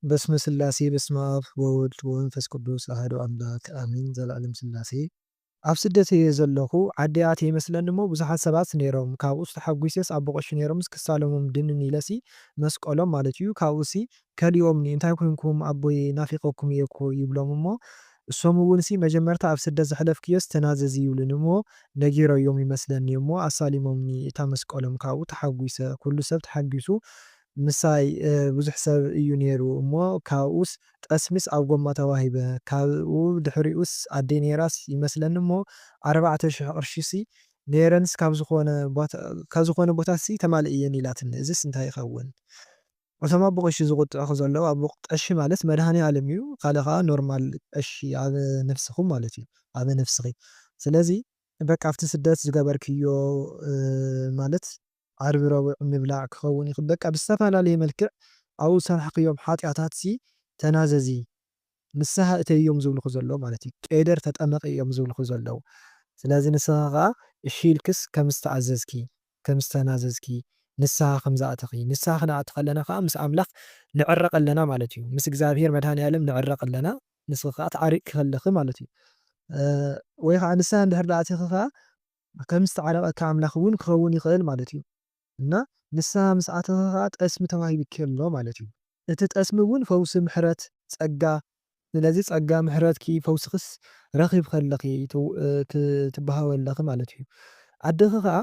በስመ ስላሴ በስመ አብ ወወልድ ወመንፈስ ቅዱስ አሐዱ አምላክ አሜን ዘለዓለም ስላሴ ኣብ ስደት እየ ዘለኹ ዓዲ ኣትየ ይመስለኒ እሞ ብዙሓት ሰባት ነይሮም ካብኡ ተሓጒሰስ ኣብ ቦቕሺ ነይሮምስ ክሳለሞም ድንን ኢለሲ መስቀሎም ማለት እዩ ካብኡሲ ከሊኦምኒ እንታይ ኮንኩም ኣቦይ ናፊቐኩም እየ እኮ ይብሎም እሞ እሶም እውን መጀመርታ ኣብ ስደት ዘሕለፍክዮስ ተናዘዝ ይብሉን እሞ ነጊረዮም ይመስለኒ እሞ ኣሳሊሞምኒ እታ መስቀሎም ካብኡ ተሓጒሰ ኩሉ ሰብ ተሓጊሱ ምሳይ ብዙሕ ሰብ እዩ ነይሩ እሞ ካብኡስ ጠስሚስ ኣብ ጎማ ተዋሂበ ካብኡ ድሕሪኡስ ኣደይ ነይራስ ይመስለኒ እሞ 4,000 ቅርሺ ነይረንስ ካብ ዝኾነ ቦታሲ ተማልእየን ኢላትኒ እዚስ እንታይ ይኸውን? እቶም ኣብ ብቕሺ ዝቁጥዑ ዘለዉ ኣብ ቀሺ ማለት መድሃኒዓለም እዩ ካልእ ከዓ ኖርማል ቀሺ ኣብ ነፍስኹም ማለት እዩ ኣብ ነፍስኺ ስለዚ በቃ ኣብቲ ስደት ዝገበርክዮ ማለት ዓርቢ ረቡዕ ምብላዕ ክኸውን ይኽእል በቃ ብዝተፈላለየ መልክዕ ኣብኡ ዝሰርሕክዮም ሓጢኣታት ተናዘዚ ንስሓ እተይ እዮም ዝብልኹ ዘለዉ ማለት እዩ ቄደር ተጠመቂ እዮም ዝብልኹ ዘለዉ ስለዚ ንስኻ ከዓ እሺ ኢልክስ ከም ዝተኣዘዝኪ ከም ዝተናዘዝኪ ንስሓ ከም ዝኣተኺ ንስሓ ክንኣቱ ከለና ከዓ ምስ ኣምላኽ ንዕረቕ ኣለና ማለት እዩ ምስ እግዚኣብሔር መድሃኒዓለም ንዕረቕ ኣለና ንስኻ ከዓ ተዓሪቕካ ከለኺ ማለት እዩ ወይ ከዓ ንስሓ እንድሕር ዳ ኣቲኻ ከዓ ከም ዝተዓረቐካ ኣምላኽ እውን ክኸውን ይኽእል ማለት እዩ እና ንስሓ ምስ ኣተኻ ከዓ ጠስሚ ተዋሂብኪ ኣሎ ማለት እዩ እቲ ጠስሚ እውን ፈውሲ ምሕረት ፀጋ ስለዚ ፀጋ ምሕረትኪ ፈውስክስ ረኺብ ከለኺ ትበሃወ ኣለኺ ማለት እዩ ኣደኺ ከዓ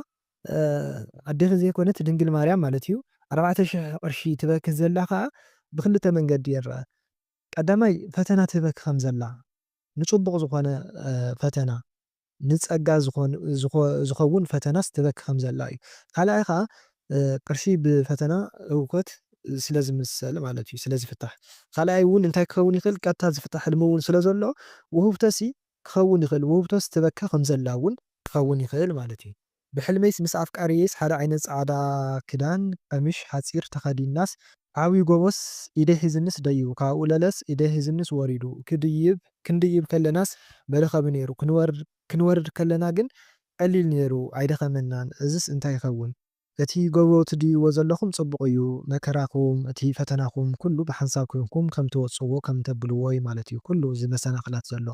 ኣዴኺ ዘይኮነት ድንግል ማርያም ማለት እዩ 4,000 ቅርሺ ትበክስ ዘላ ከዓ ብክልተ መንገዲ ይርአ ቀዳማይ ፈተና ትበክ ከም ዘላ ንፅቡቕ ዝኾነ ፈተና ንፀጋ ዝኸውን ፈተናስ ትበክ ከም ዘላ እዩ ካልኣይ ከዓ ቅርሺ ብፈተና እውከት ስለ ዝምሰል ማለት እዩ ስለ ዝፍታሕ ካልኣይ እውን እንታይ ክኸውን ይኽእል ቀጥታ ዝፍታሕ ሕልሚ እውን ስለ ዘሎ ውህብቶሲ ክኸውን ይኽእል ውህብቶስ ትበካ ከም ዘላ እውን ክኸውን ይኽእል ማለት እዩ ብሕልመይስ ምስ ኣፍቃሪየስ ሓደ ዓይነት ፃዕዳ ክዳን ቀሚሽ ሓፂር ተኸዲናስ ዓብዪ ጎቦስ ኢደይ ሒዝንስ ደይቡ ካብኡ ለለስ ኢደይ ሒዝንስ ወሪዱ ክንድይብ ከለናስ መለኸቢ ነይሩ ክንወርድ ከለና ግን ቀሊል ነይሩ ኣይደኸመናን እዝስ እንታይ ይኸውን እቲ ጎቦ ትድይዎ ዘለኹም ፅቡቕ እዩ መከራኹም እቲ ፈተናኹም ኩሉ ብሓንሳብ ኮይንኩም ከም ትወፅዎ ከም ተብልዎ ማለት እዩ ኩሉ እዚ መሰናኽላት ዘሎ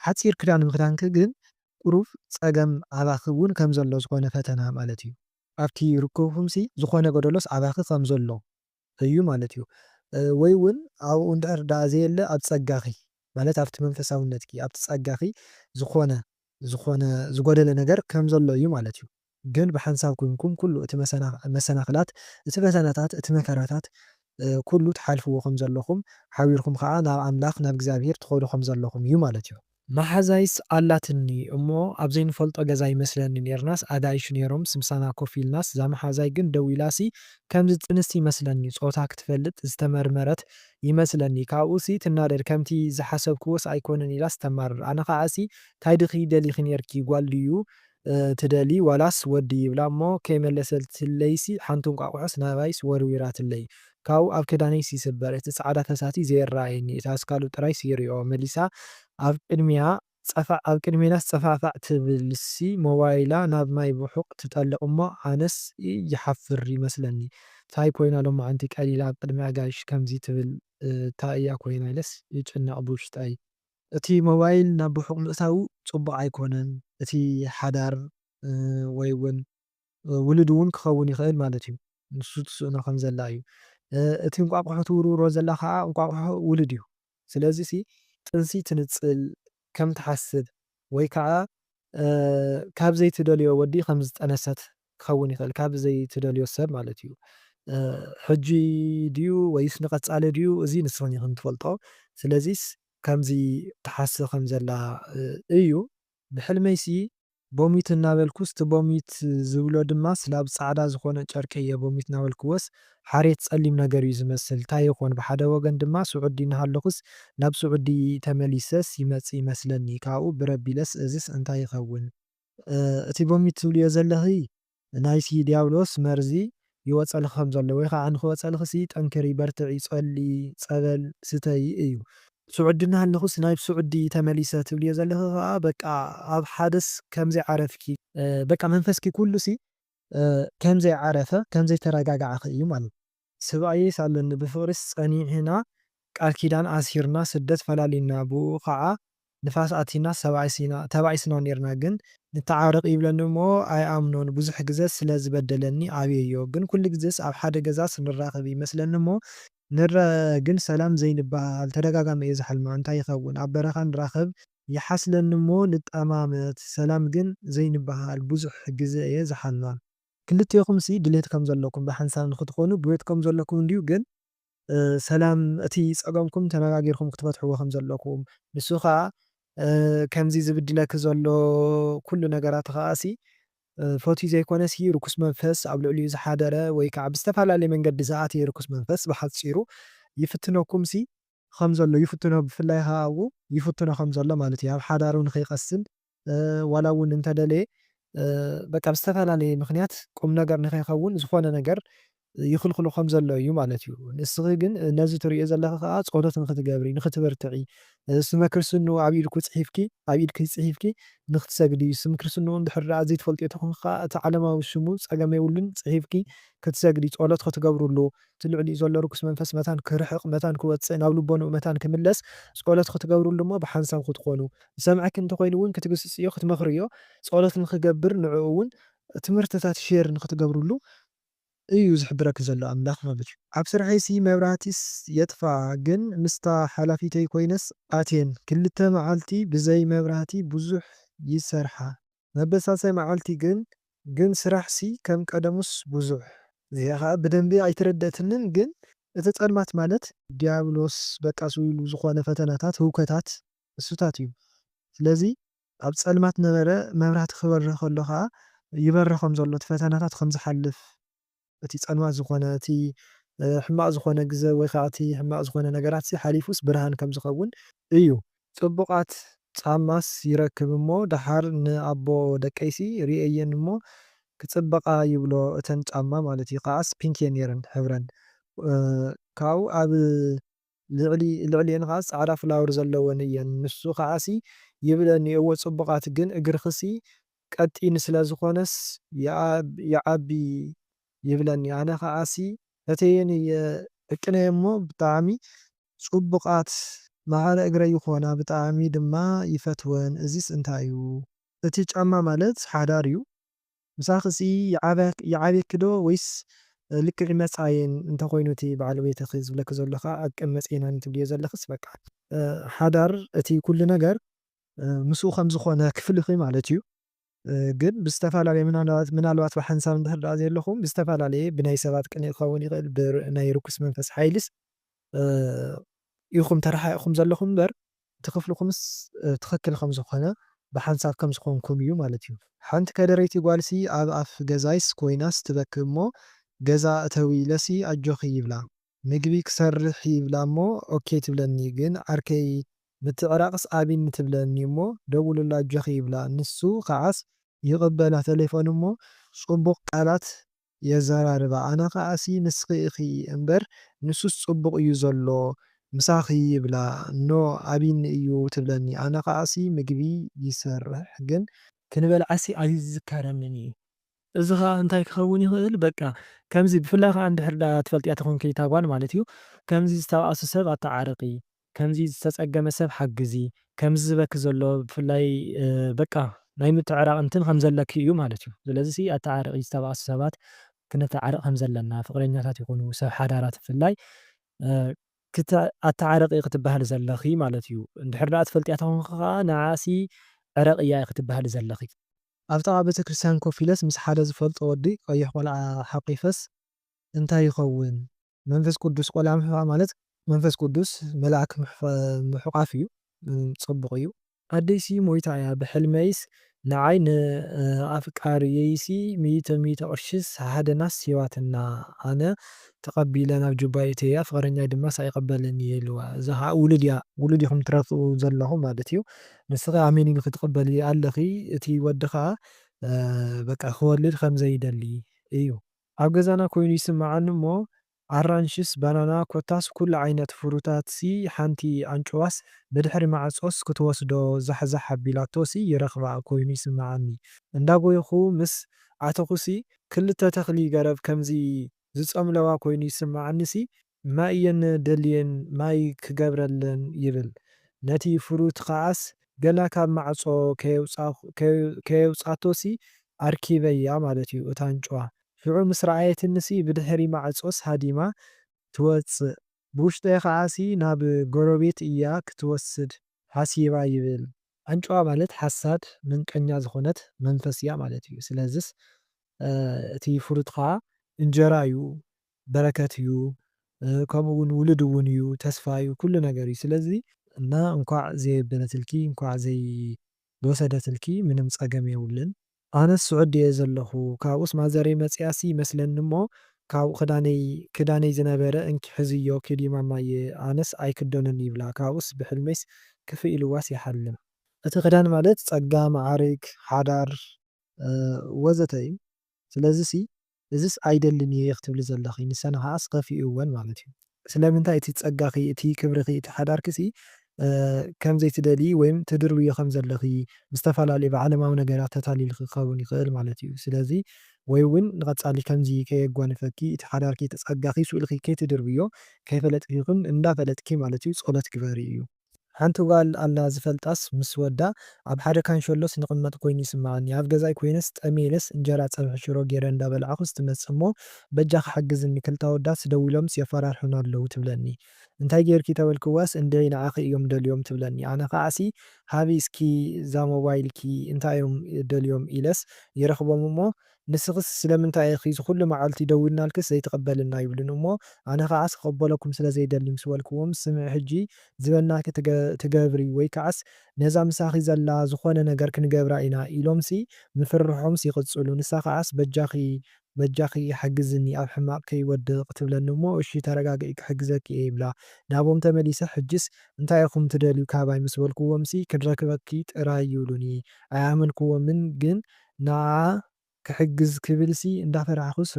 ሓፂር ክዳን ምክዳንክ ግን ቁሩብ ፀገም ዓባኺ እውን ከም ዘሎ ዝኾነ ፈተና ማለት እዩ ኣብቲ ርክብኩምሲ ዝኾነ ጎደሎስ ዓባኺ ከም ዘሎ እዩ ማለት እዩ ወይ እውን ኣብኡ እንድሕር ዳ ዘየለ ኣብ ፀጋኺ ማለት ኣብቲ መንፈሳውነትኪ ኣብቲ ፀጋኺ ዝኾነ ዝጎደለ ነገር ከም ዘሎ እዩ ማለት እዩ ግን ብሓንሳብ ኮይንኩም ኩሉ እቲ መሰናኽላት እቲ ፈተናታት እቲ መከራታት ኩሉ ትሓልፍዎ ከም ዘለኹም ሓቢርኩም ከዓ ናብ ኣምላኽ ናብ እግዚኣብሔር ትኸዱ ከም ዘለኹም እዩ ማለት እዩ ማሓዛይስ ኣላትኒ እሞ ኣብ ዘይንፈልጦ ገዛ ይመስለኒ ነርናስ ኣዳይሽ ነይሮም ስምሳና ኮፍ ኢልናስ እዛ ማሓዛይ ግን ደው ኢላሲ ከምዚ ጥንስቲ ይመስለኒ ፆታ ክትፈልጥ ዝተመርመረት ይመስለኒ ካብኡሲ ትናደድ ከምቲ ዝሓሰብክዎስ ኣይኮነን ኢላስ ተማርር ኣነ ከዓሲ ታይድኺ ደሊኺ ነርኪ ጓል ድዩ ትደሊ ዋላስ ወዲ ይብላ እሞ ከይመለሰልትለይሲ ሓንቲ እንቋቑሖስ ናባይስ ወርዊራትለይ ካብኡ ኣብ ክዳነይሲ ይስበር እቲ ፃዕዳ ፈሳቲ ዘይረኣየኒ እታ ኣስካሉ ጥራይስ ይሪኦ መሊሳ ኣብ ቅድሜናስ ፀፋፋዕ ትብልሲ ሞባይላ ናብ ማይ ብሑቕ ትጠልቕ እሞ ኣነስ ይሓፍር ይመስለኒ እንታይ ኮይና ሎማ ኣንቲ ቀሊላ ኣብ ቅድሚ ኣጋይሽ ከምዚ ትብል እታ እያ ኮይና ኢለስ ይጭነቕ ብውሽጠይ እቲ ሞባይል ናብ ብሑቕ ምእታው ፅቡቕ ኣይኮነን እቲ ሓዳር ወይ እውን ውሉድ እውን ክኸውን ይኽእል ማለት እዩ ንሱ ትስእኖ ከም ዘላ እዩ እቲ እንቋቑሖ ትውርውሮ ዘላ ከዓ እንቋቑሖ ውሉድ እዩ ስለዚ ጥንሲ ትንፅል ከም ትሓስብ ወይ ከዓ ካብ ዘይትደልዮ ወዲ ከም ዝጠነሰት ክኸውን ይኽእል ካብ ዘይትደልዮ ሰብ ማለት እዩ ሕጂ ድዩ ወይስ ንቐፃለ ድዩ እዚ ንስኹም ኢኹም ትፈልጦ ስለዚስ ከምዚ ትሓስብ ከም ዘላ እዩ ብሕልመይሲ ቦሚት እናበልኩስ እቲ ቦሚት ዝብሎ ድማ ስላብ ፃዕዳ ዝኾነ ጨርቂ እየ ቦሚት እናበልክዎስ ሓሬት ፀሊም ነገር እዩ ዝመስል እንታይ ይኾን ብሓደ ወገን ድማ ስዑዲ እናሃለኹስ ናብ ስዑዲ ተመሊሰስ ይመፅእ ይመስለኒ ካብኡ ብረቢለስ እዚስ እንታይ ይኸውን እቲ ቦሚት ትብልዮ ዘለኺ ናይቲ ዲያብሎስ መርዚ ይወፀልኺ ከም ዘሎ ወይ ከዓ ንክወፀልኺ ጠንክሪ በርትዒ ፀሊ ፀበል ስተይ እዩ ስዑዲ እናሃለኹስ ናብ ስዑዲ ተመሊሰ ትብልዮ ዘለኺ ከዓ በቃ ኣብ ሓደስ ከምዘይ ዓረፍኪ በቃ መንፈስኪ ኩሉሲ ከምዘይ ዓረፈ ከምዘይ ተረጋግዓኺ እዩ ማለት ሰብኣይስ ኣለኒ ብፍቅሪስ ፀኒዕና ቃል ኪዳን ኣሲርና ስደት ፈላሊና ብኡ ከዓ ንፋስ ኣቲና ተባኢስና ነርና ግን ንተዓረቕ ይብለኒ እሞ ኣይኣምኖን ብዙሕ ግዜ ስለ ዝበደለኒ ኣብየዮ ግን ኩሉ ግዜስ ኣብ ሓደ ገዛስ ንራኸብ ይመስለኒ እሞ ግን ሰላም ዘይንበሃል ተደጋጋሚ እየ ዝሓልሞ እንታይ ይኸውን ኣብ በረኻ ንራኸብ ይሓስለኒ እሞ ንጠማመት ሰላም ግን ዘይንበሃል ብዙሕ ግዜ እየ ዝሓልማ። ክልቲኦኹምሲ ድሌት ከም ዘለኩም ብሓንሳብ ንኽትኾኑ ብቤት ከም ዘለኩም እንድዩ ግን ሰላም እቲ ፀገምኩም ተነጋጊርኩም ክትፈትሕዎ ከም ዘለኩም ንሱ ከዓ ከምዚ ዝብድለኪ ዘሎ ኩሉ ነገራት ከዓሲ ፈትዩ ዘይኮነስ ርኩስ መንፈስ ኣብ ልዕሊኡ ዝሓደረ ወይ ከዓ ብዝተፈላለየ መንገዲ ዝኣተየ ርኩስ መንፈስ ብሓፂሩ ይፍትነኩምሲ ከም ዘሎ ይፍትኖ ብፍላይ ከዓ ኣብኡ ይፍትኖ ከም ዘሎ ማለት እዩ። ኣብ ሓዳሩ ንከይቀስል ዋላ እውን እንተደለየ በቃ ብዝተፈላለየ ምክንያት ቁም ነገር ንከይኸውን ዝኾነ ነገር ይኽልክሎ ከም ዘሎ እዩ ማለት እዩ። ንስኺ ግን ነዚ ትሪኦ ዘለኻ ከዓ ጸሎት ንክትገብሪ ንክትበርትዒ ስመ ክርስትንኡ ኣብ ኢድኩ ፅሒፍኪ ኣብ ኢድኪ ፅሒፍኪ ንክትሰግዲ ስም ክርስትንኡ እንድሕር ደኣ ዘይትፈልጥዮ ተኾይንካ ከዓ እቲ ዓለማዊ ሽሙ ፀገም የብሉን ፅሒፍኪ ክትሰግዲ ጸሎት ክትገብርሉ እቲ ልዕሊኡ ዘሎ ርኩስ መንፈስ መታን ክርሕቕ መታን ክወፅእ ናብ ልቦንኡ መታን ክምለስ ጸሎት ክትገብርሉ እሞ ብሓንሳብ ክትኾኑ ዝሰምዐኪ እንተኮይኑ እውን ክትግስፅዮ ክትመክርዮ ጸሎት ንክገብር ንዕኡ እውን ትምህርትታት ሼር ንክትገብርሉ እዩ ዝሕብረኪ ዘሎ ኣምላኽ ማለት እዩ። ኣብ ስርሐይሲ መብራህቲስ የጥፋ ግን ምስታ ሓላፊተይ ኮይነስ ኣትየን ክልተ መዓልቲ ብዘይ መብራህቲ ብዙሕ ይሰርሓ መበሳሳይ መዓልቲ ግን ስራሕሲ ከም ቀደሙስ ብዙሕ እዚኣ ከዓ ብደንቢ ኣይትረድአትንን ግን እቲ ጸልማት ማለት ዲያብሎስ በቃሱ ኢሉ ዝኾነ ፈተናታት ህውከታት እሱታት እዩ። ስለዚ ኣብ ጸልማት ነበረ መብራህቲ ክበርህ ከሎ ከዓ ይበርህ ከም ዘሎ እቲ ፈተናታት ከም ዝሓልፍ እቲ ጸልማት ዝኾነ እቲ ሕማቕ ዝኾነ ግዜ ወይ ከዓ እቲ ሕማቕ ዝኾነ ነገራት ሓሊፉስ ብርሃን ከም ዝኸውን እዩ። ጽቡቓት ጫማስ ይረክብ እሞ ድሓር ንኣቦ ደቀይሲ ርአየን እሞ ክጽበቓ ይብሎ እተን ጫማ ማለት እዩ። ከዓስ ፒንክ እየን ነይረን ሕብረን ካብኡ ኣብ ልዕሊአን ከዓ ጻዕዳ ፍላወር ዘለወን እየን ንሱ ከዓሲ ይብለኒ እወ ጽቡቓት ግን እግርክሲ ቀጢን ስለ ዝኾነስ ይዓቢ ይብለኒ ኣነ ከዓሲ እተየን እቅነየ እሞ ብጣዕሚ ጽቡቓት ማዕረ እግረ ይኾና ብጣዕሚ ድማ ይፈትወን እዚስ እንታይ እዩ? እቲ ጫማ ማለት ሓዳር እዩ ምሳኽሲ ይዓብየኪ ዶ ወይስ ልክዕ መጻየን እንተኮይኑ እቲ በዓል ቤትኺ ዝብለኪ ዘሎ ከዓ ኣቅም መፂናን ትብልዮ ዘለኽስ በቃ ሓዳር እቲ ኩሉ ነገር ምስኡ ከም ዝኾነ ክፍልኺ ማለት እዩ። ግን ብዝተፈላለየ ምናልባት ብሓንሳብ እንድሕር ደኣ ዘለኹም ብዝተፈላለየ ብናይ ሰባት ቅንዕ ክኸውን ይኽእል ብናይ ርኩስ መንፈስ ሓይልስ ኢኹም ተረሓኢኹም ዘለኹም እምበር እቲ ክፍልኩምስ ትኽክል ከም ዝኾነ ብሓንሳብ ከም ዝኾንኩም እዩ ማለት እዩ። ሓንቲ ከደረይቲ ጓልሲ ኣብ ኣፍ ገዛይስ ኮይናስ ትበክብ እሞ ገዛ እተዊ ኢለሲ ኣጆኺ ይብላ ምግቢ ክሰርሕ ይብላ እሞ ኦኬ ትብለኒ ግን ዓርከይ ምትዕራቕስ ኣቢን ትብለኒ እሞ ደውሉላ ኣጆኺ ይብላ ንሱ ከዓስ ይቕበላ ተሌፎን እሞ ጽቡቕ ቃላት የዘራርባ ኣነ ከዓሲ ንስኺ ኢኺ እምበር ንሱስ ጽቡቕ እዩ ዘሎ ምሳኺ ይብላ ኖ ኣቢን እዩ ትብለኒ ኣነ ከዓሲ ምግቢ ይሰርሕ ግን ክንበልዓሲ ኣይዝካረምን እዩ። እዚ ከዓ እንታይ ክኸውን ይኽእል በቃ ከምዚ ብፍላይ ከዓ እንድሕር ደኣ ትፈልጥያ ተኾንኪ እታ ጓል ማለት እዩ ከምዚ ዝተባእሱ ሰብ ኣተዓርቂ ከምዚ ዝተጸገመ ሰብ ሓግዚ ከምዚ ዝበኪ ዘሎ ብፍላይ በቃ ናይ ምትዕራቕ እንትን ከም ዘለኪ እዩ ማለት እዩ። ስለዚ ኣተዓርቂ ዝተባእሱ ሰባት ክነተዓርቕ ከም ዘለና ፍቕረኛታት ይኹኑ ሰብ ሓዳራት ብፍላይ ኣተዓርቂ ክትበሃል ዘለኺ ማለት እዩ። እንድሕር ደኣ ትፈልጥያ ተኾንኪ ከዓ ንዓሲ ዕረቕ እያ ክትበሃል ዘለኺ። ኣብ ጥቓ ቤተክርስትያን ኮፍ ኢለስ ምስ ሓደ ዝፈልጦ ወዲ ቀይሕ ቆልዓ ሓቂፈስ እንታይ ይኸውን መንፈስ ቅዱስ ቆልዓ ምሕቋፍ ማለት መንፈስ ቅዱስ መልኣክ ምሕቋፍ እዩ ጽቡቕ እዩ። ኣደይሲ ሞይታ እያ ብሕልመይስ ንዓይ ንኣፍቃሪየይሲ 100 ቅርሽስ ሃደናስ ሂባትና ኣነ ተቐቢለ ናብ ጁባይ እተያ ፍቕረኛይ ድማ ኣይቀበለኒ ኢልዋ እዛ ከዓ ውሉድ ኢኹም ትረኽቡ ዘለኹም ማለት እዩ። ንስኺ ኣሜን ኢልኪ ክትቅበሊ ኣለኺ እቲ ወዲ ከዓ በቃ ክወልድ ከም ዘይደሊ እዩ። ኣብ ገዛና ኮይኑ ይስምዓኒ እሞ ኣራንሽስ ባናና ኮታስ ኩሉ ዓይነት ፍሩታትሲ ሓንቲ ኣንጭዋስ ብድሕሪ ማዕጾስ ክትወስዶ ዛሕዛሕ ኣቢላቶሲ ይረኽባ ኮይኑ ይስምዓኒ እንዳጎይኹ ምስ ኣተኹሲ ክልተ ተኽሊ ገረብ ከምዚ ዝጸምለዋ ኮይኑ ይስምዓኒሲ ማይ እየን ደልየን ማይ ክገብረለን ይብል ነቲ ፍሩት ከዓስ ገና ካብ ማዕፆ ከየውፃቶሲ ኣርኪበ እያ ማለት እዩ እታ ኣንጭዋ ሽዑ ምስ ረኣየትንሲ ብድሕሪ ማዕፆስ ሃዲማ ትወፅእ ብውሽጠ ከዓሲ ናብ ጎረቤት እያ ክትወስድ ሓሲባ ይብል ኣንጭዋ ማለት ሓሳድ ምንቀኛ ዝኾነት መንፈስ እያ ማለት እዩ። ስለዝስ እቲ ፍሩት ከዓ እንጀራ እዩ፣ በረከት እዩ፣ ከምኡ እውን ውሉድ እውን እዩ፣ ተስፋ እዩ፣ ኩሉ ነገር እዩ። ስለዚ እና እንኳዕ ዘየበለትልኪ እንኳዕ ዘይወሰደትልኪ ምንም ፀገም የብሉን። ኣነስ ስዑድ እየ ዘለኹ ካብኡስ ማዘረይ መፅያሲ ይመስለኒ እሞ ካብኡ ክዳነይ ዝነበረ እንኪ ሕዝዮ ክዲማ እማየ ኣነስ ኣይክደኖን ይብላ ካብኡስ ብሕልመይስ ክፍኢልዋስ ይሓልም። እቲ ክዳን ማለት ፀጋ፣ ማዕርግ፣ ሓዳር ወዘተ እዩ። ስለዚሲ እዝስ ኣይደልን እየ ክትብል ዘለኺ ንሰና ከዓስ ከፊኡወን ማለት እዩ። ስለምንታይ እቲ ፀጋኺ እቲ ክብርኺ እቲ ሓዳርክሲ ከም ዘይትደሊ ወይም ትድርብዮ ከም ዘለኺ ብዝተፈላለዩ ብዓለማዊ ነገራት ተታሊልኺ ክኸውን ይኽእል ማለት እዩ። ስለዚ ወይ እውን ንቐፃሊ ከምዚ ከየጓንፈኪ እቲ ሓዳርኪ እቲ ፀጋኺ ስኡልኺ ከይትድርብዮ ከይፈለጥኪ ይኹን እንዳፈለጥኪ ማለት እዩ ፀሎት ግበሪ እዩ። ሓንቲ ጓል ኣላ ዝፈልጣስ ምስ ወዳ ኣብ ሓደ ካንሸሎስ ንቕመጥ ኮይኑ ይስምዓኒ ኣብ ገዛይ ኮይነስ ጠሜየለስ እንጀራ ፀብሒ ሽሮ ገይረ እንዳበልዓኹስ ትመፅእ እሞ በጃ ክሓግዝኒ ክልተ ኣወዳት ደው ኢሎምስ የፈራርሑና ኣለዉ ትብለኒ። እንታይ ጌርኪ ተበልክዋስ እንደይ ንዓኺ እዮም ደልዮም ትብለኒ። ኣነ ከዓሲ ሃቢ እስኪ እዛ ሞባይልኪ እንታይ እዮም ደልዮም ኢለስ ይረኽቦም እሞ ንስኽስ ስለምንታይ ኢኺ ዝኩሉ መዓልቲ ደው ኢልናልክስ ዘይትቕበልና ይብሉን እሞ ኣነ ከዓስ ክቕበለኩም ስለዘይደሊ ምስ በልክዎም ስምዒ ሕጂ ዝበልናኪ ትገብሪ ወይ ከዓስ ነዛ ምሳኺ ዘላ ዝኾነ ነገር ክንገብራ ኢና ኢሎምሲ ምፍርሖምስ ይቕፅሉ። ንሳ ከዓስ በጃኺ ሓግዝኒ ኣብ ሕማቕ ከይወድቕ ትብለኒ እሞ እሺ ተረጋጊዒ ክሕግዘኪ እየ ይብላ። ናቦም ተመሊሰ ሕጅስ እንታይ ኢኹም ትደልዩ ካባይ ምስ በልክዎምሲ ክንረክበኪ ጥራይ ይብሉኒ ኣያመንክዎምን ግን ንዓ ክሕግዝ ክብልሲ እንዳፈራሕኹስ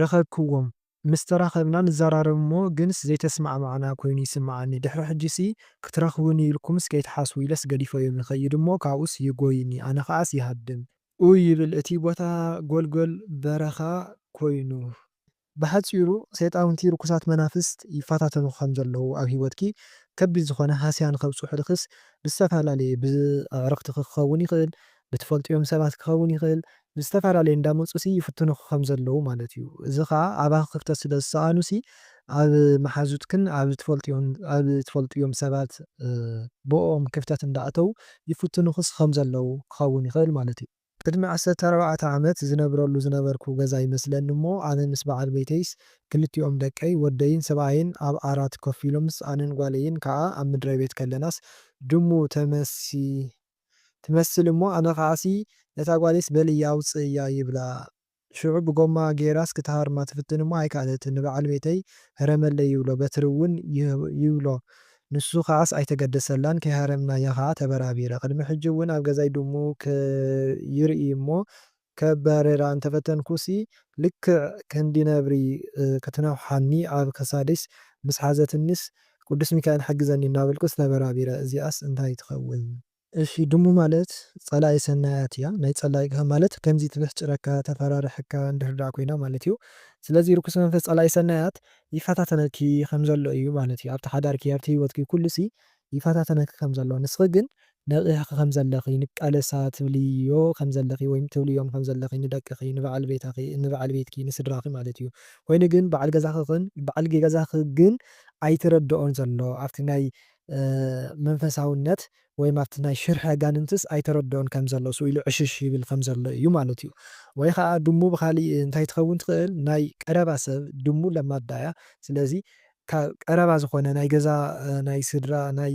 ረኸብክዎም ምስ ተራኸብና ንዘራረብ እሞ ግንስ ዘይተስማዕማዕና ኮይኑ ይስምዓኒ ድሕሪ ሕጂሲ ክትረኽቡኒ ኢልኩምስ ከይትሓስቡ ኢለስ ገዲፈዮም ይኸይድ እሞ ካብኡስ ይጎይኒ ኣነ ከዓስ ይሃድም ኡይ ይብል እቲ ቦታ ጎልጎል በረኻ ኮይኑ። ብሓፂሩ ሰይጣውንቲ ርኩሳት መናፍስት ይፈታተኑ ከም ዘለዉ ኣብ ሂወትኪ ከቢድ ዝኾነ ሃስያን ከብፅሑልክስ ብዝተፈላለየ ብኣዕርኽቲ ክኸውን ይኽእል ብትፈልጥዮም ሰባት ክኸውን ይኽእል ብዝተፈላለየ እንዳመፁሲ ይፍትኑኹ ከም ዘለዉ ማለት እዩ። እዚ ከዓ ኣባኺ ክፍተት ስለ ዝሰኣኑሲ ኣብ መሓዙትክን ኣብ ትፈልጥዮም ሰባት ብኦም ክፍተት እንዳኣተው ይፍትኑኽስ ከም ዘለዉ ክኸውን ይኽእል ማለት እዩ። ቅድሚ 14 ዓመት ዝነበርኩ ገዛ ይመስለኒ እሞ ኣነ ምስ በዓል ቤተይስ ክልቲኦም ደቀይ ወደይን ሰብኣይን ኣብ ዓራት ኮፍ ኢሎምስ ኣነን ጓለይን ከዓ ኣብ ምድረ ቤት ከለናስ ድሙ ትመስል እሞ ኣነ ከዓሲ ነታ ጓሌስ በልያ ኣውፅእ እያ ይብላ። ሽዑ ብጎማ ጌራስ ክትሃርማ ትፍትን እሞ ኣይከኣለትን ንበዓል ቤተይ ህረመለ ይብሎ በትሪ እውን ይብሎ ንሱ ከዓስ ኣይተገደሰላን ከይሃረምናያ ከዓ ተበራቢረ ቅድሚ ሕጂ እውን ኣብ ገዛይ ድሙ ይርኢ እሞ ከበረራ እንተፈተንኩሲ ልክዕ ክንዲ ነብሪ ክትነውሓኒ ኣብ ከሳደይስ ምስ ሓዘትኒስ ቅዱስ ሚካኤል ሓግዘኒ እናበልኩስ ተበራቢረ እዚኣስ እንታይ ትኸውን? እሺ ድሙ ማለት ጸላኢ ሰናያት እያ ናይ ጸላኢ ማለት ከምዚ ትብሕጭረካ ተፈራርሕካ እንድሕር ዳ ኮይና ማለት እዩ። ስለዚ ርኩስ መንፈስ ጸላኢ ሰናያት ይፈታተነኪ ከም ዘሎ እዩ ማለት እዩ። ኣብቲ ሓዳርኪ ኣብቲ ሂወትኪ ኩሉሲ ይፈታተነኪ ከም ዘሎ ንስኺ ግን ነቒሕኺ ከም ዘለኺ ንቃለሳ ትብልዮ ከም ዘለኺ ወይም ትብልዮም ከም ዘለኺ ንደቅኺ ንበዓል ቤትኪ ንስድራኺ ማለት እዩ። ኮይኑ ግን በዓል ገዛኺ ግን ኣይትረድኦን ዘሎ ኣብቲ ናይ መንፈሳውነት ወይም ኣብቲ ናይ ሽርሒ ኣጋንንትስ ኣይተረድኦን ከም ዘሎ ስኡ ኢሉ ዕሽሽ ይብል ከም ዘሎ እዩ ማለት እዩ። ወይ ከዓ ድሙ ብካሊእ እንታይ ትኸውን ትኽእል ናይ ቀረባ ሰብ ድሙ ለማዳ እያ። ስለዚ ካብ ቀረባ ዝኾነ ናይ ገዛ ናይ ስድራ ናይ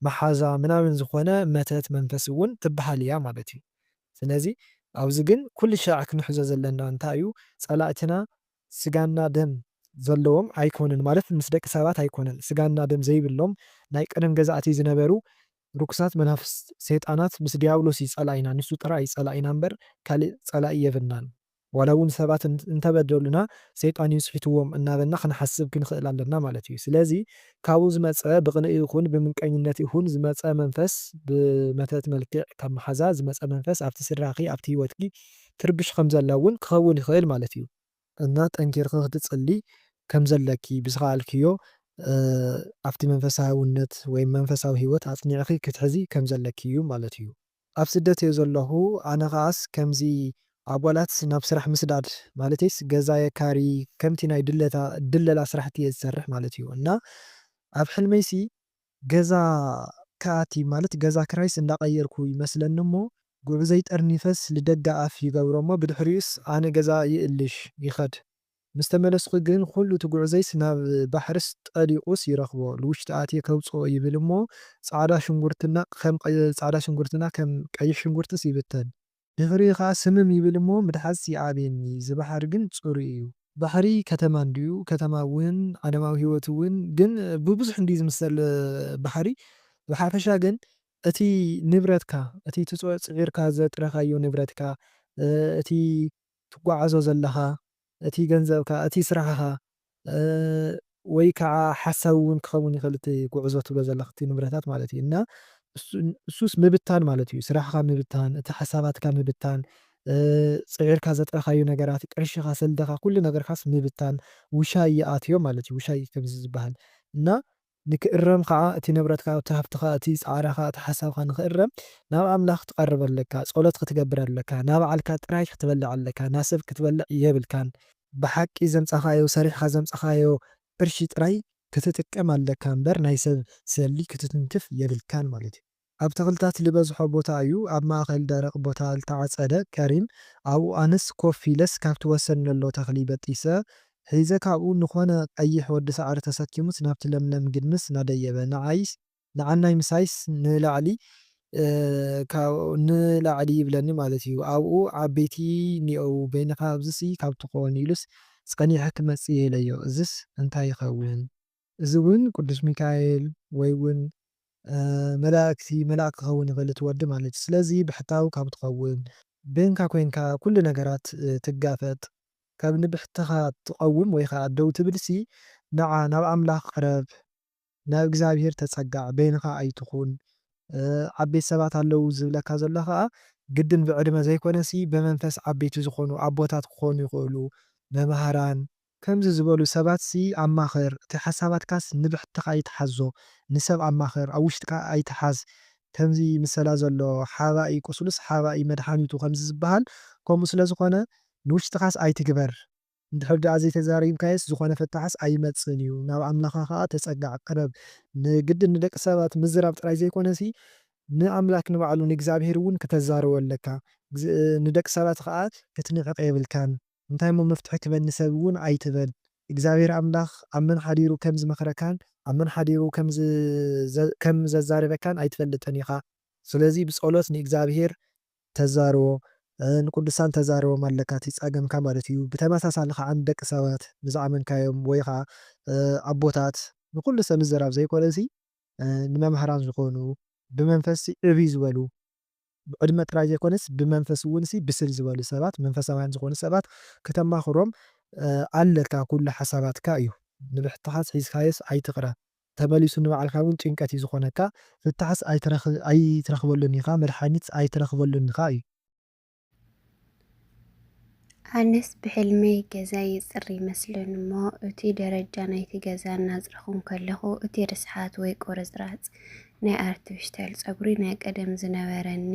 መሓዛ ምናምን ዝኾነ መተት መንፈስ እውን ትበሃል እያ ማለት እዩ። ስለዚ ኣብዚ ግን ኩሉ ሻዕ ክንሕዞ ዘለና እንታይ እዩ ጸላእትና ስጋና ደም ዘለዎም ኣይኮኑን ማለት ምስ ደቂ ሰባት ኣይኮነን ስጋና ደም ዘይብሎም ናይ ቀደም ገዛእቲ ዝነበሩ ርኩሳት መናፍስት ሰይጣናት ምስ ዲያብሎስ ይጸላኢና ንሱ ጥራይ ይጸላኢና እምበር ካልእ ጸላኢ የብልናን። ዋላ እውን ሰባት እንተበደሉና ሰይጣን እዩ ፅሒትዎም እናበልና ክንሓስብ ክንኽእል ኣለና ማለት እዩ። ስለዚ ካብኡ ዝመፀ ብቕንኢ ይኹን ብምንቀኝነት ይኹን ዝመፀ መንፈስ ብመተት መልክዕ ካብ መሓዛ ዝመፀ መንፈስ ኣብቲ ስድራኺ ኣብቲ ሂወትኪ ትርብሽ ከም ዘላ እውን ክኸውን ይኽእል ማለት እዩ። እና ጠንኪርካ ክትጽሊ ከም ዘለኪ ብዝኻኣልክዮ ኣብቲ መንፈሳውነት ወይ መንፈሳዊ ሂወት ኣጽኒዕኺ ክትሕዚ ከም ዘለኪ እዩ ማለት እዩ። ኣብ ስደት እየ ዘለኹ ኣነ ኸኣስ ከምዚ ኣጓላት ናብ ስራሕ ምስዳድ ማለተይስ ገዛ የካሪ ከምቲ ናይ ድለላ ስራሕቲ እየ ዝሰርሕ ማለት እዩ እና ኣብ ሕልመይሲ ገዛ ከኣቲ ማለት ገዛ ክራይስ እንዳቐየርኩ ይመስለኒ እሞ ጉዕዘይ ጠርኒፈስ ልደገ ኣፍ ይገብሮ እሞ ብድሕሪኡስ ኣነ ገዛ ይእልሽ ይኸድ ምስ ተመለስኩ ግን ኩሉ እቲ ጉዕዘይስ ናብ ባሕርስ ጠሊቁስ ይረኽቦ ንውሽጢ ኣትየ ከውፅኦ ይብል እሞ ጻዕዳ ሽንጉርትና ከም ቀይሕ ሽንጉርትስ ይብተን ድሕሪኡ ከዓ ስምም ይብል እሞ ምድሓስ ይዓብየኒ እዚ ባሕሪ ግን ጽሩይ እዩ። ባሕሪ ከተማ እንድዩ ከተማ እውን ዓለማዊ ሂወት እውን ግን ብብዙሕ እንድዩ ዝምሰል ባሕሪ ብሓፈሻ ግን እቲ ንብረትካ እቲ ጽዒርካ ዘጥረኻዮ ንብረትካ እቲ ትጓዓዞ ዘለኻ እቲ ገንዘብካ እቲ ስራሕኻ ወይ ከዓ ሓሳብ እውን ክኸውን ይኽእል እቲ ጉዕዞ ትብሎ ዘለኻ እቲ ንብረታት ማለት እዩ እና እሱስ ምብታን ማለት እዩ። ስራሕኻ ምብታን እቲ ሓሳባትካ ምብታን ጽዒርካ ዘጥረኻዮ ነገራት ቅርሽኻ ሰልደኻ ኩሉ ነገርካስ ምብታን ውሻይ ይኣትዮ ማለት እዩ። ውሻይ ከምዚ ዝበሃል እና ንክእረም ከዓ እቲ ንብረትካ እቲ ሃብትኻ እቲ ጻዕርኻ እቲ ሓሳብካ ንክእረም ናብ ኣምላኽ ክትቐርብ ኣለካ ጸሎት ክትገብር ኣለካ ናብ ባዕልካ ጥራይ ክትበልዕ ኣለካ ናብ ሰብ ክትበልዕ የብልካን ብሓቂ ዘምጻኻዮ ሰሪሕኻ ዘምጻኻዮ ቅርሺ ጥራይ ክትጥቀም ኣለካ እምበር ናይ ሰብ ሰሊ ክትትንክፍ የብልካን ማለት እዩ። ኣብ ተኽልታት ዝበዝሖ ቦታ እዩ ኣብ ማእኸል ደረቕ ቦታ ዝተዓጸደ ከሪም ኣብኡ ኣነስ ኮፍ ኢለስ ካብቲ ወሰን ዘሎ ተኽሊ በጢሰ ሒዘ ካብኡ ንኾነ ቀይሕ ወዲ ሳዕሪ ተሰኪሙስ ናብቲ ለምለም ግድምስ እናደየበ ንዓናይ ምሳይስ ንላዕሊ ንላዕሊ ይብለኒ ማለት እዩ። ኣብኡ ዓበይቲ እኒአው በይንኻ ኣብዚሲ ካብቲ ክኾን ኢሉስ ጸኒሐ ክመጽእ የለዮ እዝስ እንታይ ይኸውን? እዚ እውን ቅዱስ ሚካኤል ወይ እውን መልኣክ ክኸውን ይኽእል እቲ ወዲ ማለት እዩ። ስለዚ ብሕታዊ ካብ ትኸውን ብንካ ኮይንካ ኩሉ ነገራት ትጋፈጥ ካብ ንብሕትኻ ትቐውም ወይ ከዓ ደው ትብልሲ ናብ ኣምላኽ ቅረብ ናብ እግዚኣብሔር ተጸጋዕ በይንኻ ኣይትኹን ዓበይቲ ሰባት ኣለዉ ዝብለካ ዘሎ ከዓ ግድን ብዕድመ ዘይኮነሲ ብመንፈስ ዓበይቲ ዝኾኑ ኣቦታት ክኾኑ ይኽእሉ መምሃራን ከምዚ ዝበሉ ሰባትሲ ኣማኽር እቲ ሓሳባትካስ ንብሕትኻ ኣይትሓዞ ንሰብ ኣማኽር ኣብ ውሽጥካ ኣይትሓዝ ከምዚ ምሰላ ዘሎ ሓባኢ ቁስሉስ ሓባኢ መድሓኒቱ ከምዚ ዝበሃል ከምኡ ስለ ዝኾነ ንውሽጥኻስ ኣይትግበር እንድሕር ደኣ ዘይተዛሪብካየስ ዝኾነ ፍታሕስ ኣይመጽእን እዩ። ናብ ኣምላኽኻ ከዓ ተጸጋዕ ቅረብ ንግድን ንደቂ ሰባት ምዝራብ ጥራይ ዘይኮነሲ ንኣምላክ ንባዕሉ ንእግዚኣብሔር እውን ክተዛረቦ ኣለካ ንደቂ ሰባት ከዓ ክትንዕቕ የብልካን እንታይ እሞ መፍትሒ ክበኒ ሰብ እውን ኣይትበል እግዚኣብሔር ኣምላኽ ኣብ መን ሓዲሩ ከም ዝመኽረካን ኣብ መን ሓዲሩ ከም ዘዛረበካን ኣይትፈልጥን ኢኻ። ስለዚ ብጸሎት ንእግዚኣብሔር ተዛርቦ ንቅዱሳን ተዛረቦም ኣለካ እቲ ፀገምካ ማለት እዩ። ብተመሳሳሊ ከዓ ንደቂ ሰባት ንዝኣመንካዮም ወይ ከዓ ኣቦታት ንኩሉ ሰብ ምዝራብ ዘይኮነሲ ንመምሃራን ዝኾኑ ብመንፈስ ዕብይ ዝበሉ ብዕድመ ጥራይ ዘይኮነስ ብመንፈስ እውን ብስል ዝበሉ ሰባት መንፈሳውያን ዝኾኑ ሰባት ከተማኽሮም ኣለካ ኩሉ ሓሳባትካ እዩ። ንብሕትኻስ ሒዝካየስ ኣይትቕረ ተመሊሱ ንባዕልካ እውን ጭንቀት እዩ ዝኾነካ ፍታሕስ ኣይትረኽበሉን ኢኻ መድሓኒት ኣይትረኽበሉን ኢኻ እዩ። ኣነስ ብሕልመይ ገዛ ይጽሪ ይመስለኒ እሞ እቲ ደረጃ ናይቲ ገዛ እናጽረኹ ከለኹ እቲ ርስሓት ወይ ቁርጽራጽ ናይ ኣርቲፊሻል ፀጉሪ ናይ ቀደም ዝነበረኒ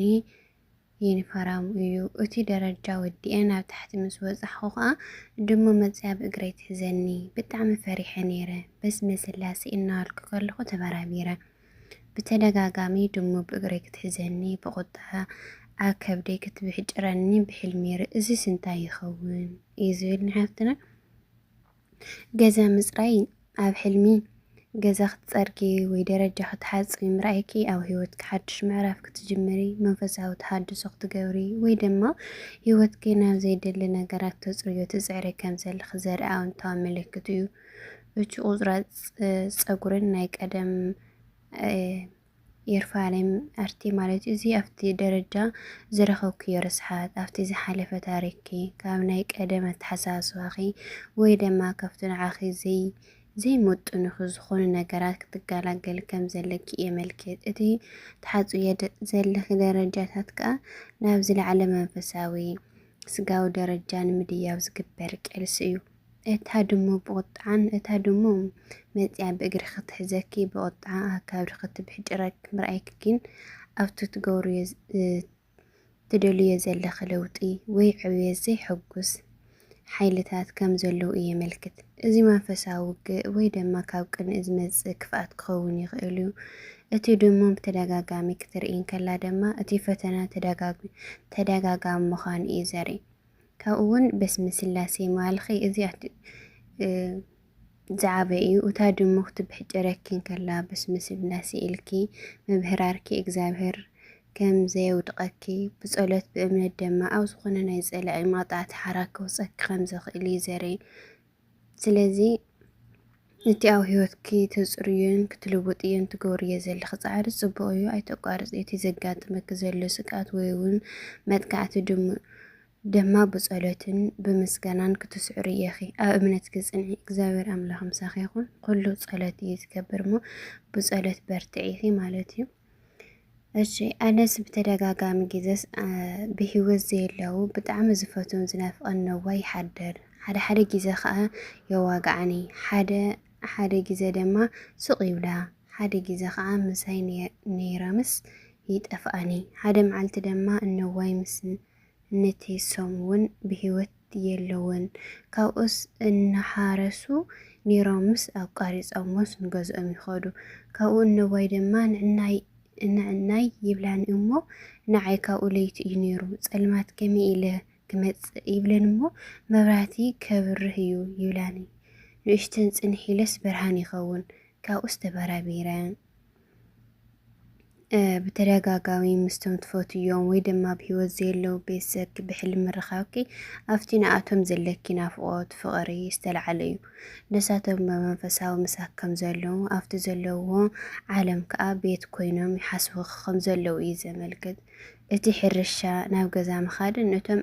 ዩኒፎርም እዩ። እቲ ደረጃ ወዲአ ናብ ታሕቲ ምስ በጻሕኩ ከዓ ድሞ መፅያ ብእግረይ ትሕዘኒ ብጣዕሚ ፈሪሐ ነይረ። በስመ ስላሴ እናበልኩ ከለኹ ተበራቢረ ብተደጋጋሚ ድሞ ብእግረይ ክትሕዘኒ ብቁጣ ኣብ ከብደይ ክትብሕጭረኒ ብሕልሚ ርእስስ እንታይ ይኸውን እዩ ዝብልኒ ሓፍትና። ገዛ ምጽራይ ኣብ ሕልሚ ገዛ ክትጸርጊ ወይ ደረጃ ክትሓጽቢ ምርኣይኪ ኣብ ሂወትካ ሓድሽ ምዕራፍ ክትጅምሪ መንፈሳዊ ተሃድሶ ክትገብሪ ወይ ድማ ሂወትኪ ናብ ዘይደሊ ነገራት ተጽርዮ ትጽዕሪ ከም ዘለኺ ዘርኢ ኣወንታዊ ምልክት እዩ። እቲ ቁርጽራጽ ፀጉርን ናይ ቀደም የርፋሌም ኣርቲ ማለት እዚ ኣብቲ ደረጃ ዝረኸብክዮ ርስሓት ኣብቲ ዝሓለፈ ታሪክኪ ካብ ናይ ቀደም ኣተሓሳስባኺ ወይ ድማ ካብቲ ንዓኺ ዘይመጥኑኺ ዝኾኑ ነገራት ክትገላገል ከም ዘለኪ የመልክት። እቲ ተሓፅዮ ዘለኺ ደረጃታት ከዓ ናብ ዝለዓለ መንፈሳዊ ስጋዊ ደረጃ ንምድያብ ዝግበር ቃልሲ እዩ። ድሙ ብቁጥዓን እታ ድሙ መፅያ ብእግሪ ክትሕዘኪ ብቁጥዓ ካብ ክትብሕጭረክ ምርኣይክ ግን ኣብቲ ትደልዮ ዘለኺ ለውጢ ወይ ዕብየት ዘይሕጉስ ሓይልታት ከም ዘለው የመልክት። እዚ መንፈሳዊ ውግእ ወይ ድማ ካብ ቅንኢ ዝመፅእ ክፍኣት ክኸውን ይኽእል እዩ። እቲ ድሙ ብተደጋጋሚ ክትርኢ ከላ ድማ እቲ ፈተና ተደጋጋሚ ምዃኑ እዩ ዘርኢ። ካብኡ እውን በስመ ስላሴ ማልኺ እዚ ዝዓበየ እዩ። እታ ድሙ ክትብሕጭረኪ ከላ በስመ ስላሴ ኢልኪ ምብህራርኪ እግዚኣብሔር ከም ዘየውድቐኪ ብጸሎት ብእምነት ድማ ኣብ ዝኾነ ናይ ፀላኢ ማጣዕቲ ሓራ ከውፀኪ ከም ዘኽእል እዩ ዘርኢ። ስለዚ እቲ ኣብ ሂወትኪ ተፅርዩን ክትልውጥዮን ትገብርዮ ዘለኺ ፃዕሪ ፅቡቅ እዩ፣ ኣይተቋርፅ። እቲ ዘጋጥመኪ ዘሎ ስቅኣት ወይ እውን መጥቃዕቲ ድማ ብፀሎትን ብምስጋናን ክትስዕሩ ኢኺ። ኣብ እምነት ክፅንዒ እግዚኣብሔር ኣምላኽ ምሳኺ ይኹን። ኩሉ ፀሎት እዩ ዝገብር እሞ ብፀሎት በርትዒ ኢኺ ማለት እዩ። እሺ ኣነስ ብተደጋጋሚ ግዜስ ብሂወት ዘየለው ብጣዕሚ ዝፈትውን ዝናፍቐን ነዋይ ይሓድር። ሓደ ግዜ ከዓ የዋግዓኒ፣ ሓደ ግዜ ድማ ስቕ ይብላ፣ ሓደ ግዜ ከዓ ምሳይ ነይረምስ ይጠፍኣኒ፣ ሓደ መዓልቲ ድማ እነዋይ ምስ ነተይሶም እውን ብሂወት የለውን። ካብኡስ እናሓረሱ ነይሮምስ ኣብ ቃሪፆምስ ንገዝኦም ይኸዱ። ካብኡ እነዋይ ድማ ንዕናይ ይብላኒ እሞ ንዓይ ካብኡ ለይቲ እዩ ነይሩ። ፀልማት ከመይ ኢለ ክመፅእ ይብለን እሞ መብራህቲ ከብርህ እዩ ይብላኒ። ንእሽተን ፅንሕ ኢለስ ብርሃን ይኸውን። ካብኡስ ተበራቢረ ብተደጋጋሚ ምስቶም ትፈትዮም ወይ ድማ ብሂወት ዘየለው ቤተሰብ ብሕልሚ ምርኻብኪ ኣብቲ ንኣቶም ዘለኪ ናፍቆት ፍቕሪ ዝተለዓለ እዩ። ነሳቶም ብመንፈሳዊ ምሳክ ከም ዘለው ኣብቲ ዘለውዎ ዓለም ከዓ ቤት ኮይኖም ይሓስቡኺ ከም ዘለው እዩ ዘመልክት። እቲ ሕርሻ ናብ ገዛ ምኻድን እቶም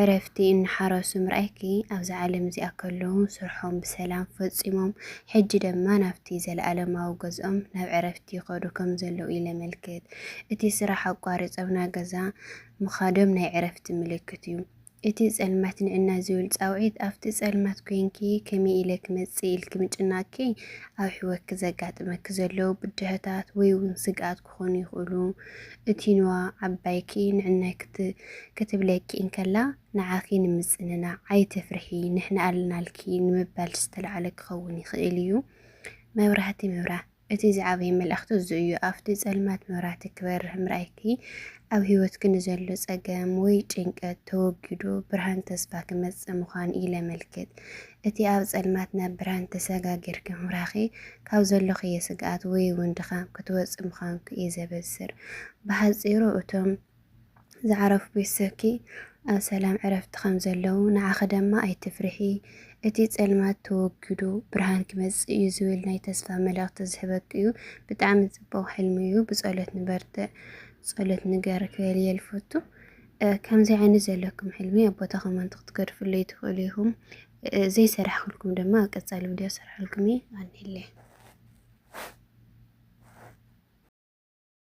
ዕረፍቲ እናሓረሱ ምርኣይኪ ኣብዚ ዓለም እዚኣ ከለው ስርሖም ብሰላም ፈፂሞም ሕጂ ድማ ናብቲ ዘለኣለማዊ ገዝኦም ናብ ዕረፍቲ ይኸዱ ከም ዘለው እዩ ዘመልክት። እቲ ስራሕ ኣቋሪፆም ናብ ገዛ ምኻዶም ናይ ዕረፍቲ ምልክት እዩ። እቲ ፀልማት ንዕና ዝብል ፃውዒት ኣብቲ ፀልማት ኮንኪ ከመይ ኢለ ክመፅእ ኢልኪ ምጭናቅኪ ኣብ ሂወትኪ ዘጋጥመኪ ዘለው ብድሆታት ወይ እውን ስግኣት ክኾኑ ይኽእሉ። እቲ ንዋ ዓባይኪ ንዕናይ ክትብለኪ እንከላ ንዓኺ ንምፅንናዕ ኣይተፍርሒ ንሕና ኣለናልኪ ንምባል ዝተለዓለ ክኸውን ይኽእል እዩ። መብራህቲ ምብራህ እቲ ዝዓበየ መልእኽቲ እዚ እዩ። ኣብቲ ፀልማት መብራህቲ ክበርህ ምርኣይኪ ኣብ ሂወትኪ ንዘሎ ፀገም ወይ ጭንቀት ተወጊዱ ብርሃን ተስፋ ክመፅእ ምዃኑ እዩ ዘመልክት። እቲ ኣብ ፀልማት ናብ ብርሃን ተሰጋጊርኪ ምብራኺ ካብ ዘለኽዮ ስግኣት ወይ እውን ድኻም ክትወፅእ ምዃንኩ እዩ ዘበስር። ብሓፂሩ እቶም ዝዓረፉ ቤተሰብኪ ኣብ ሰላም ዕረፍቲ ከም ዘለው ንዓኺ ድማ ኣይትፍርሒ እቲ ፀልማት ተወጊዱ ብርሃን ክመፅእ እዩ ዝብል ናይ ተስፋ መልእኽቲ ዝህበኪ እዩ። ብጣዕሚ ፅቡቅ ሕልሚ እዩ። ብፀሎት ንበርትዕ፣ ፀሎት ንገር ክበልየ ልፈቱ። ከምዚ ዓይነት ዘለኩም ሕልሚ ኣብ ቦታኹም መንቲ ክትገድፍሉ ትኽእሉ ኢኹም። ዘይሰራሕክልኩም ድማ ኣብ ቀፃሊ ቪድዮ ሰርሐልኩም እየ። ኣንሄለ